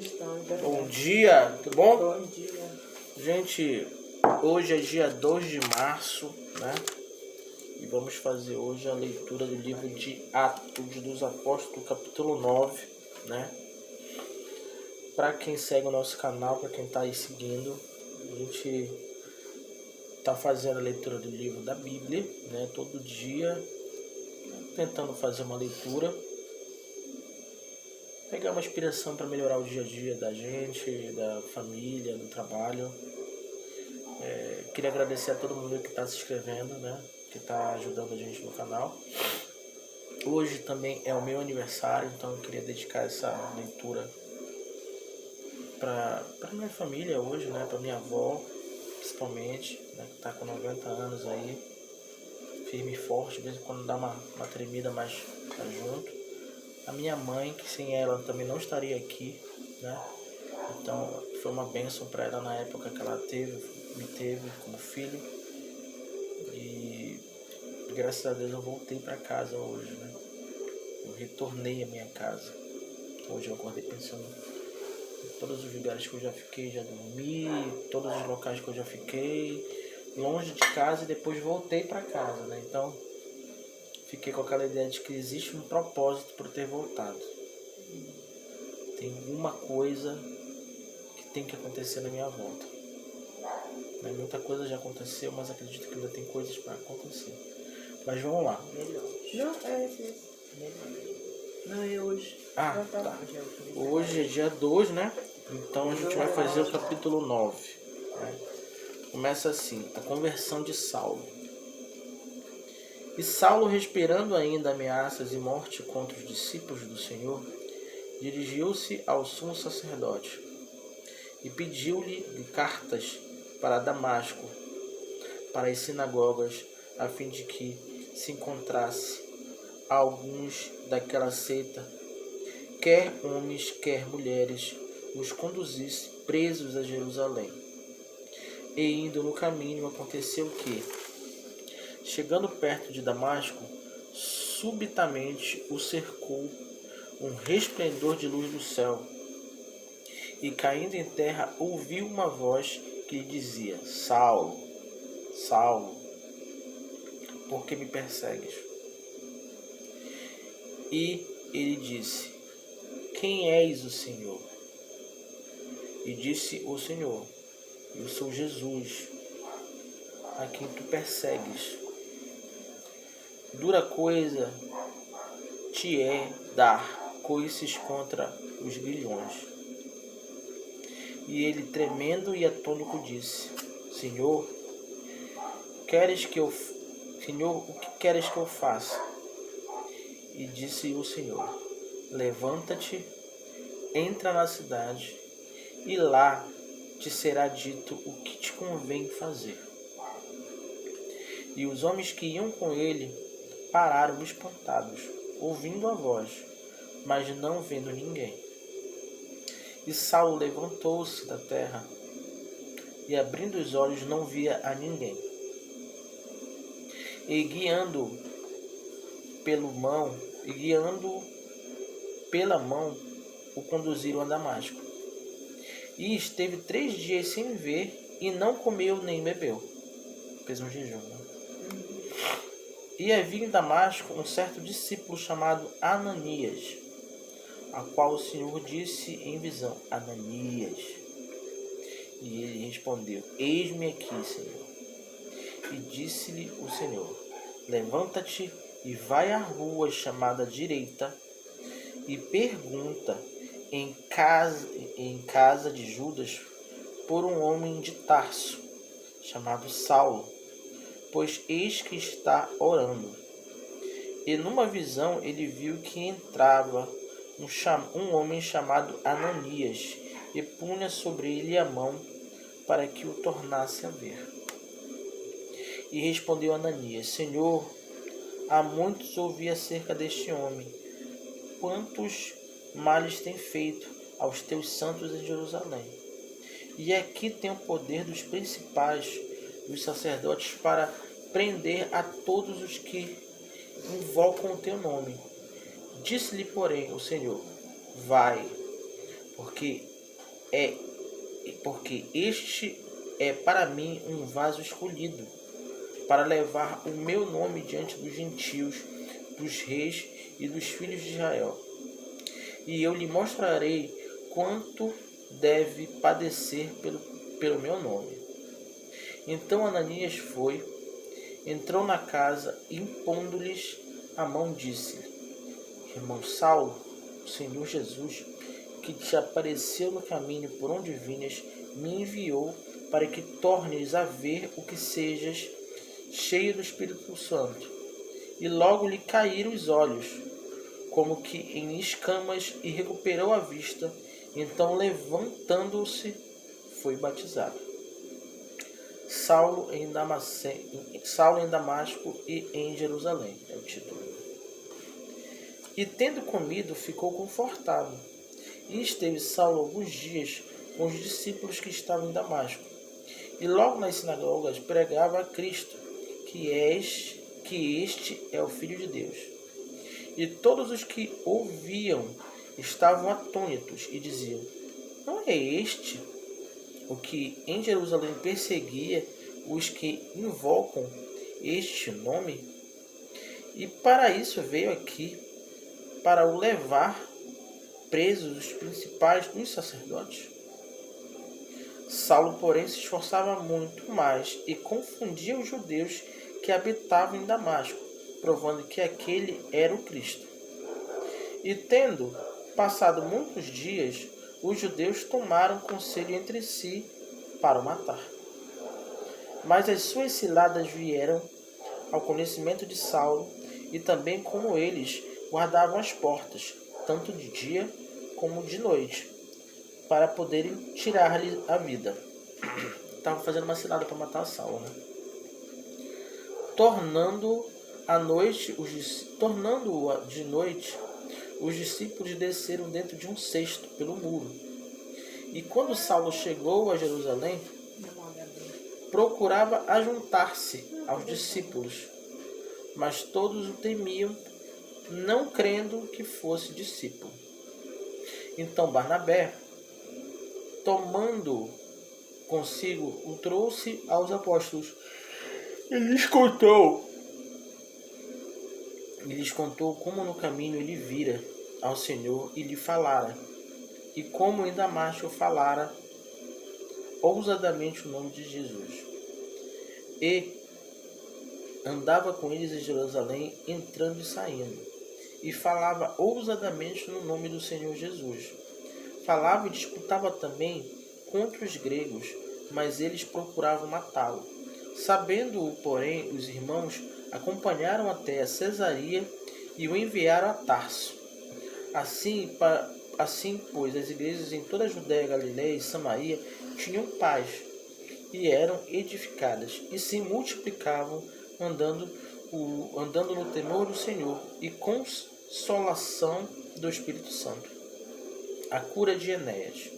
cristão, verdade. Bom dia, tudo bom? Bom dia. Gente, hoje é dia 2 de março, né? E vamos fazer hoje a leitura do livro de Atos dos Apóstolos, capítulo 9, né? Para quem segue o nosso canal, para quem está aí seguindo, a gente está fazendo a leitura do livro da Bíblia, né? Todo dia, tentando fazer uma leitura, pegar uma inspiração para melhorar o dia a dia da gente, da família, do trabalho. Queria agradecer a todo mundo que está se inscrevendo, né? Que está ajudando a gente no canal. Hoje também é o meu aniversário, então eu queria dedicar essa leitura para minha família hoje, né? Para minha avó, principalmente, né? Que está com 90 anos aí, firme e forte, de vez em quando dá uma tremida, mas tá junto. A minha mãe, que sem ela também não estaria aqui, né? Então foi uma bênção para ela na época que ela me teve como filho. E graças a Deus eu voltei para casa hoje, né? Eu retornei à minha casa. Hoje eu acordei pensando em todos os lugares que eu já fiquei, já dormi, todos os locais que eu já fiquei, longe de casa, e depois voltei para casa, né? Então fiquei com aquela ideia de que existe um propósito por ter voltado. Tem alguma coisa que tem que acontecer na minha volta. Muita coisa já aconteceu, mas acredito que ainda tem coisas para acontecer. Mas vamos lá. Não, é esse. Não, é hoje. Ah, tá. Hoje é dia 2, né? Então a gente vai fazer o capítulo 9. Né? Começa assim: a conversão de Saulo. E Saulo, respirando ainda ameaças e morte contra os discípulos do Senhor, dirigiu-se ao sumo sacerdote e pediu-lhe cartas para Damasco, para as sinagogas, a fim de que se encontrasse alguns daquela seita, quer homens, quer mulheres, os conduzisse presos a Jerusalém. E indo no caminho, aconteceu que, chegando perto de Damasco, subitamente o cercou um resplendor de luz do céu, e caindo em terra ouviu uma voz que lhe dizia: Saulo, Saulo, por que me persegues? E ele disse: Quem és, o Senhor? E disse o Senhor: Eu sou Jesus, a quem tu persegues. Dura coisa te é dar coices contra os grilhões. E ele, tremendo e atônito, disse: Senhor, o que queres que eu faça? E disse o Senhor: Levanta-te, entra na cidade, e lá te será dito o que te convém fazer. E os homens que iam com ele pararam espantados, ouvindo a voz, mas não vendo ninguém. E Saulo levantou-se da terra, e abrindo os olhos não via a ninguém. E guiando pela mão, o conduziram a Damasco. E esteve 3 dias sem ver, e não comeu nem bebeu. Fez um jejum, né? E havia em Damasco um certo discípulo chamado Ananias, a qual o Senhor disse em visão: Ananias. E ele respondeu: Eis-me aqui, Senhor. E disse-lhe o Senhor: Levanta-te e vai à rua chamada Direita, e pergunta em casa de Judas por um homem de Tarso, chamado Saulo, pois eis que está orando. E numa visão ele viu que entrava um homem chamado Ananias, e punha sobre ele a mão para que o tornasse a ver. E respondeu Ananias: Senhor, há muitos ouvi acerca deste homem, quantos males tem feito aos teus santos em Jerusalém. E aqui tem o poder dos principais, dos sacerdotes, para prender a todos os que invocam o teu nome. Disse-lhe, porém, o Senhor: Vai, porque este é para mim um vaso escolhido, para levar o meu nome diante dos gentios, dos reis e dos filhos de Israel. E eu lhe mostrarei quanto deve padecer pelo meu nome. Então Ananias foi, entrou na casa e, impondo-lhes a mão, disse: Irmão Saulo, o Senhor Jesus, que te apareceu no caminho por onde vinhas, me enviou para que tornes a ver o que sejas cheio do Espírito Santo. E logo lhe caíram os olhos, como que em escamas, e recuperou a vista. Então, levantando-se, foi batizado. Saulo em Damasco e em Jerusalém, é o título. E tendo comido, ficou confortado. E esteve Saulo alguns dias com os discípulos que estavam em Damasco. E logo nas sinagogas pregava a Cristo, que este é o Filho de Deus. E todos os que ouviam estavam atônitos e diziam: Não é este o que em Jerusalém perseguia os que invocam este nome? E para isso veio aqui, para o levar presos os principais dos sacerdotes. Saulo, porém, se esforçava muito mais e confundia os judeus que habitavam em Damasco, provando que aquele era o Cristo. E tendo passado muitos dias, os judeus tomaram conselho entre si para o matar. Mas as suas ciladas vieram ao conhecimento de Saulo, e também como eles guardavam as portas, tanto de dia como de noite, para poderem tirar-lhe a vida. Estavam fazendo uma cilada para matar Saulo, né? Tornando de noite, os discípulos desceram dentro de um cesto pelo muro. E quando Saulo chegou a Jerusalém, procurava ajuntar-se aos discípulos, mas todos o temiam, não crendo que fosse discípulo. Então Barnabé, tomando consigo, o trouxe aos apóstolos e lhes contou como no caminho ele vira ao Senhor e lhe falara, e como em Damasco falara ousadamente o nome de Jesus. E andava com eles em Jerusalém, entrando e saindo, e falava ousadamente no nome do Senhor Jesus. Falava e disputava também contra os gregos, mas eles procuravam matá-lo. Sabendo-o, porém, os irmãos acompanharam até a Cesaria e o enviaram a Tarso. Assim, pois, as igrejas em toda a Judéia, Galiléia e Samaria tinham paz, e eram edificadas, e se multiplicavam, andando no temor do Senhor e consolação do Espírito Santo. A cura de Enéas,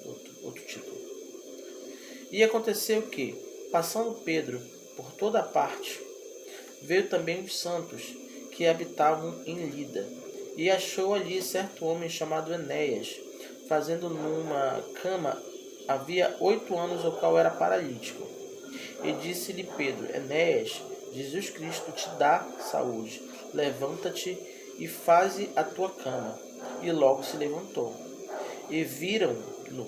outro título. E aconteceu que, passando Pedro por toda a parte, veio também os santos que habitavam em Lida, e achou ali certo homem chamado Enéas, fazendo numa cama havia 8 anos, o qual era paralítico. E disse-lhe Pedro: Enéas, Jesus Cristo te dá saúde, levanta-te e faze a tua cama. E logo se levantou. E viram-no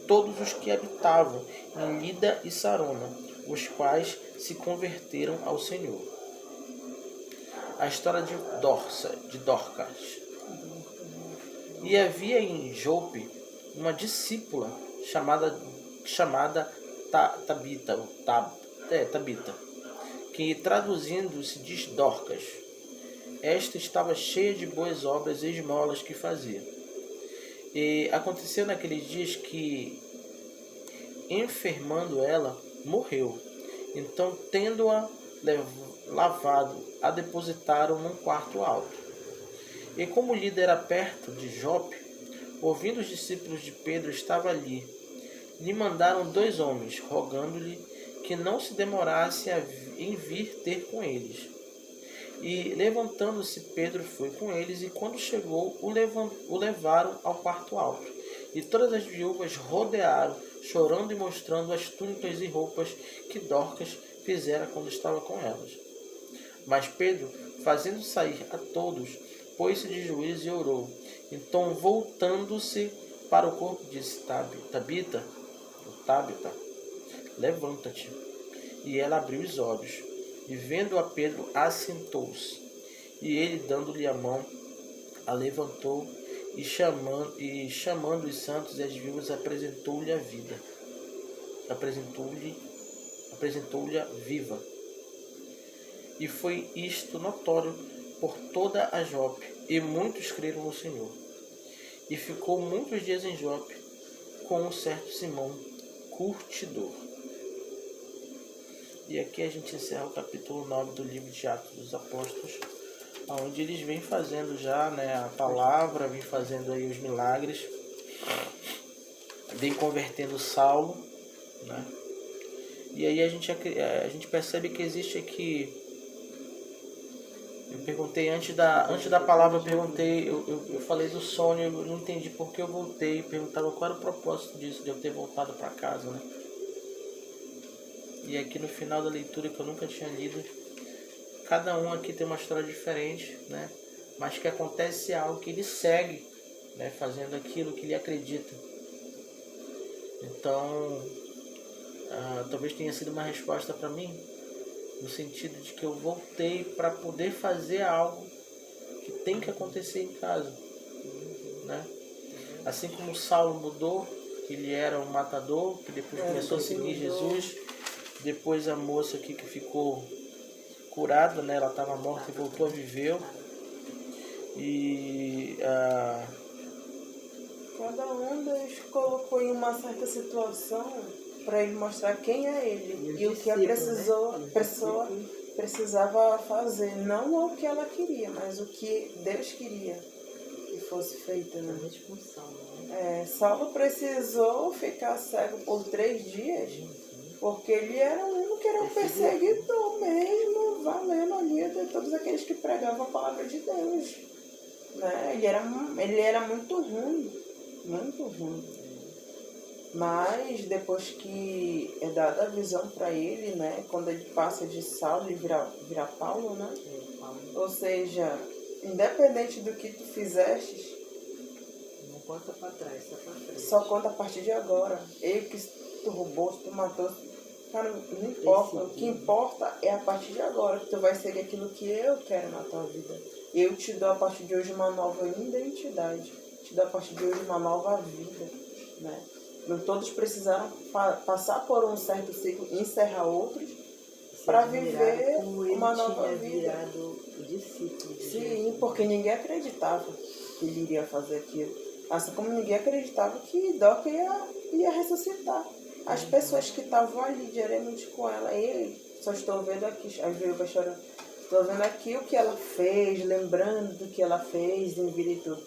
todos os que habitavam em Lida e Sarona, os quais se converteram ao Senhor. A história de Dorcas. E havia em Jope uma discípula chamada Tabita, que traduzindo se diz Dorcas. Esta estava cheia de boas obras e esmolas que fazia. E aconteceu naqueles dias que, enfermando ela, morreu. Então, tendo-a lavado, a depositaram num quarto alto. E como Lida era perto de Jope, ouvindo os discípulos de Pedro estava ali, lhe mandaram 2 homens, rogando-lhe que não se demorasse em vir ter com eles. E levantando-se, Pedro foi com eles, e quando chegou, o levaram ao quarto alto. E todas as viúvas rodearam, chorando e mostrando as túnicas e roupas que Dorcas fizera quando estava com elas. Mas Pedro, fazendo sair a todos, pôs-se de joelhos e orou. Então, voltando-se para o corpo, disse: Tabita, levanta-te. E ela abriu os olhos, e vendo a Pedro, assentou-se. E ele, dando-lhe a mão, a levantou, e chamando os santos e as viúvas, apresentou-lhe a vida. Apresentou-lhe a viva. E foi isto notório por toda a Jope, e muitos creram no Senhor. E ficou muitos dias em Jope com um certo Simão, curtidor. E aqui a gente encerra o capítulo 9 do livro de Atos dos Apóstolos, onde eles vêm fazendo já, né, a palavra, vêm fazendo aí os milagres, vêm convertendo Saulo, né? E aí a gente percebe que existe aqui. Eu perguntei antes da palavra, eu falei do sonho, eu não entendi por que eu voltei, perguntava qual era o propósito disso, de eu ter voltado para casa, né? E aqui no final da leitura, que eu nunca tinha lido, cada um aqui tem uma história diferente, né? Mas que acontece algo que ele segue, né? Fazendo aquilo que ele acredita. Então, talvez tenha sido uma resposta para mim, no sentido de que eu voltei para poder fazer algo que tem que acontecer em casa, né? Assim como Saulo mudou, que ele era um matador, que depois começou a seguir Jesus. Depois a moça aqui que ficou curada, né? Ela estava morta e voltou a viver. E Cada um Deus colocou em uma certa situação para ele mostrar quem é ele e o que a pessoa precisava fazer. Não o que ela queria, mas o que Deus queria que fosse feito, né? Saulo precisou ficar cego por 3 dias, porque ele era um perseguidor mesmo, valendo ali de todos aqueles que pregavam a palavra de Deus, né? Ele era muito ruim. Mas depois que é dada a visão para ele, né? Quando ele passa de Saulo e vira Paulo, né? Ou seja, independente do que tu fizestes, não conta para trás, só para frente. Só conta a partir de agora. Eu que tu roubou, tu matou, cara, não importa. O que importa é a partir de agora, que tu vai seguir aquilo que eu quero na tua vida. Eu te dou a partir de hoje uma nova identidade. Te dou a partir de hoje uma nova vida, né? Não todos precisaram passar por um certo ciclo, encerrar outros, para viver uma nova vida. Discípulo de Sim, Jesus. porque ninguém acreditava que ele iria fazer aquilo. Assim como ninguém acreditava que Dorcas ia ressuscitar. As pessoas que estavam ali diariamente com ela, ele, só estou vendo aqui, as viúvas chorando, estou vendo aqui o que ela fez, lembrando do que ela fez em vida e tudo.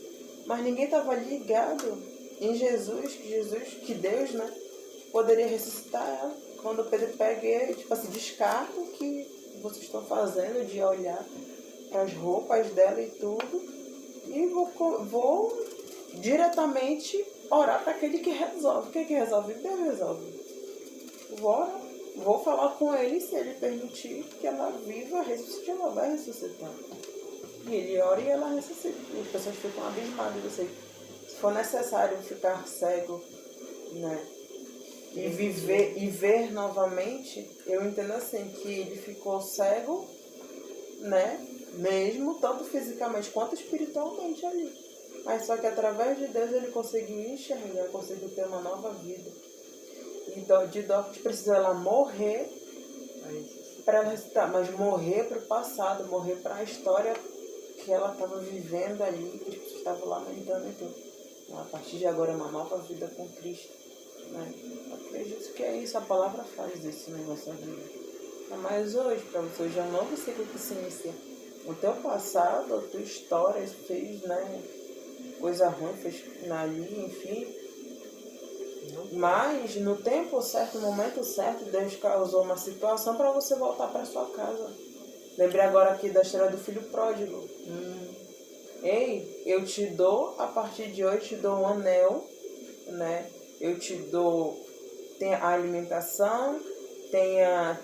Mas ninguém estava ligado em Jesus, que Deus, né, poderia ressuscitar ela. Quando Pedro pega ele, tipo assim, descarta o que vocês estão fazendo, de olhar para as roupas dela e tudo, e vou diretamente orar para aquele que resolve. Quem que resolve? Deus resolve. Vou falar com ele, se ele permitir que ela viva, ressuscite, ela vai ressuscitar. E ele ora e ela ressuscita. E as pessoas ficam abismadas. Se for necessário ficar cego, né, e viver e ver novamente, eu entendo assim, que ele ficou cego, né, mesmo tanto fisicamente quanto espiritualmente ali. Mas só que através de Deus ele conseguiu enxergar, conseguiu ter uma nova vida. E de Dorcas precisou ela morrer para ela ressuscitar, mas morrer para o passado, morrer para a história que ela estava vivendo ali, que as pessoas estavam lamentando e tudo. Então, a partir de agora é uma nova vida com Cristo, né? Eu acredito que é isso, a palavra faz isso na nossa vida. Mas hoje, para você, hoje é um novo ciclo que se inicia. O teu passado, a tua história fez, né, coisa ruim, fez ali, enfim. Mas no tempo certo, no momento certo, Deus causou uma situação para você voltar para sua casa. Lembrei agora aqui da história do filho pródigo. Ei, eu te dou, a partir de hoje, te dou um anel né? Eu te dou, tem a alimentação,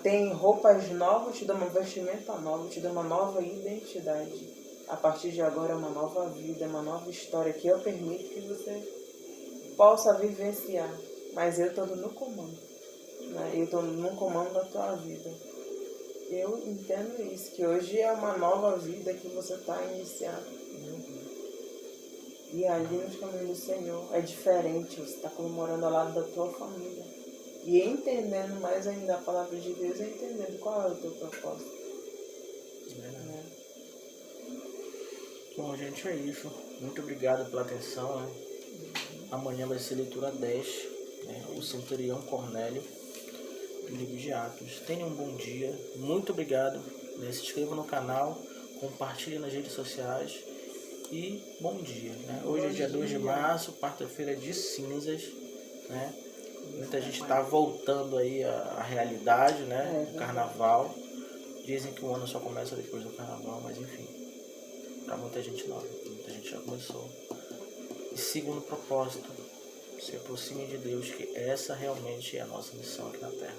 tem roupas novas, te dou uma vestimenta nova, te dou uma nova identidade. A partir de agora é uma nova vida, uma nova história que eu permito que você possa vivenciar. Mas eu estou no comando, né? Eu estou no comando da tua vida. Eu entendo isso, que hoje é uma nova vida que você está iniciando. E ali nos caminhos do Senhor é diferente, você está comemorando ao lado da tua família. E entendendo mais ainda a palavra de Deus e entendendo qual é o teu propósito. Né? Bom, gente, é isso. Muito obrigado pela atenção. Né? Amanhã vai ser leitura 10, né? O centurião Cornélio, do livro de Atos. Tenham um bom dia. Muito obrigado. Né? Se inscreva no canal, compartilhe nas redes sociais. E bom dia. Né? Hoje é dia 2 de março, quarta-feira de cinzas. Né? Muita gente está voltando aí à realidade, né? O carnaval. Dizem que o ano só começa depois do carnaval, mas enfim. Para muita gente não. Muita gente já começou. E siga no propósito. Se aproxime de Deus, que essa realmente é a nossa missão aqui na Terra.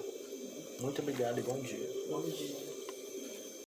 Muito obrigado e bom dia. Bom dia.